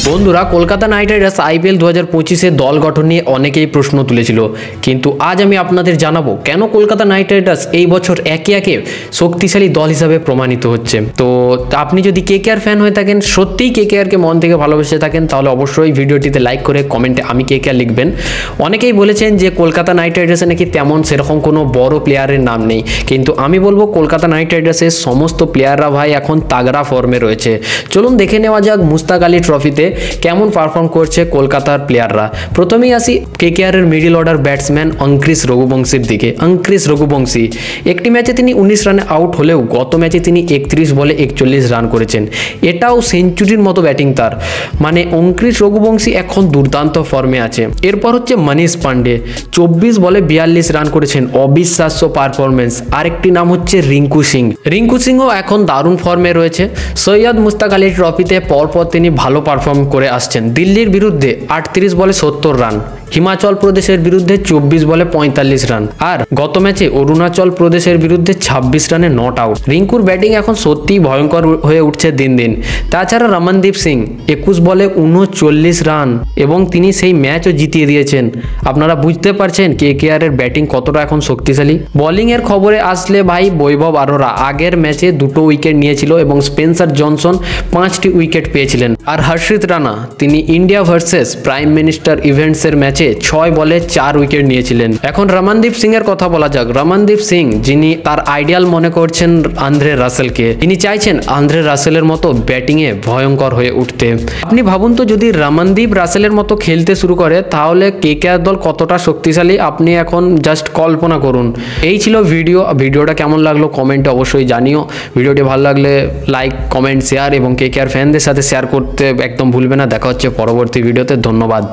বন্ধুরা, Kolkata night Riders IPL 2025-এর দল গঠন নিয়ে অনেকেই প্রশ্ন তুলেছিল, কিন্তু আজ আমি আপনাদের জানাবো কেন কলকাতা নাইট রাইডার্স এই বছর একে একে শক্তিশালী দল হিসাবে প্রমাণিত হচ্ছে। তো আপনি যদি কেকেআর ফ্যান হয়ে থাকেন, সত্যিই কেকেআরকে মন থেকে ভালোবেসে থাকেন, তাহলে অবশ্যই ভিডিওটিতে লাইক করে কমেন্টে আমি কেকেআর লিখবেন। অনেকেই বলেছেন যে কলকাতা নাইট রাইডার্সে নাকি তেমন সেরকম কোনো বড় প্লেয়ারের নাম নেই, কিন্তু আমি বলবো কলকাতা নাইট রাইডার্সের সমস্ত প্লেয়াররা ভাই এখন তাগড়া ফর্মে রয়েছে। চলুন দেখে নেওয়া যাক মুস্তাক আলী ট্রফিতে কেমন পারফর্ম করছে কলকাতার প্লেয়াররা। প্রথমেই আসি কেকেআরের মিডল অর্ডার ব্যাটসম্যান অঙ্কৃশ রঘুবংশীর দিকে। অঙ্কৃশ রঘুবংশী একটি ম্যাচে তিনি 19 রানে আউট হলেও গত ম্যাচে তিনি 31 বলে 41 রান করেছেন। এটাও সেঞ্চুরির মতো ব্যাটিং তার, মানে অঙ্কৃশ রঘুবংশী এখন দুর্দান্ত ফর্মে আছে। এরপর হচ্ছে মনীষ পান্ডে, 24 বলে 42 রান করেছেন, অবিশ্বাস্য পারফরমেন্স। আরেকটি নাম হচ্ছে রিঙ্কু সিং। রিঙ্কু সিংও এখন দারুণ ফর্মে রয়েছে। সৈয়দ মুস্তাক আলী ট্রফিতে পরপর তিনি ভালো পারফর্ম করে আসছেন। দিল্লির বিরুদ্ধে 38 বলে 70 রান, হিমাচল প্রদেশের বিরুদ্ধে 24 বলে 45 রান, আর গত ম্যাচে অরুণাচল প্রদেশের বিরুদ্ধে 26 রানে নট আউট। রিঙ্কুর ব্যাটিং এখন সত্যিই ভয়ঙ্কর হয়ে উঠছে দিন দিন। তাছাড়া রমনদীপ সিং 21 বলে 39 রান এবং তিনি সেই ম্যাচও জিতিয়ে দিয়েছেন। আপনারা বুঝতে পারছেন কেকেআরের ব্যাটিং কতটা এখন শক্তিশালী। বোলিংয়ের খবরে আসলে ভাই বৈভব আরোরা আগের ম্যাচে 2টো উইকেট নিয়েছিল এবং স্পেন্সার জনসন 5টি উইকেট পেয়েছিলেন। আর হর্ষিত রানা তিনি ইন্ডিয়া ভার্সেস প্রাইম মিনিস্টার ইভেন্টসের ম্যাচে 6 বলে 4 উইকেট নিয়েছিলেন। এখন রমনদীপ সিং এর কথা বলা যাক। রমনদীপ সিং যিনি তার আইডিয়াল মনে করছেন আন্দ্রে রাসেলকে, তিনি চাইছেন আন্দ্রে রাসেলের মতো ব্যাটিংয়ে ভয়ঙ্কর হয়ে উঠতে। আপনি ভাবুন তো, যদি রমনদীপ রাসেলের মতো খেলতে শুরু করে তাহলে কেকেআর দল কতটা শক্তিশালী আপনি এখন জাস্ট কল্পনা করুন। এই ছিল ভিডিওটা কেমন লাগলো কমেন্টে অবশ্যই জানিও। ভিডিওটি ভালো লাগলে লাইক, কমেন্ট, শেয়ার এবং কেকেআর ফ্যানদের সাথে শেয়ার করতে একদম ভুলবে না। দেখা হচ্ছে পরবর্তী ভিডিওতে। ধন্যবাদ।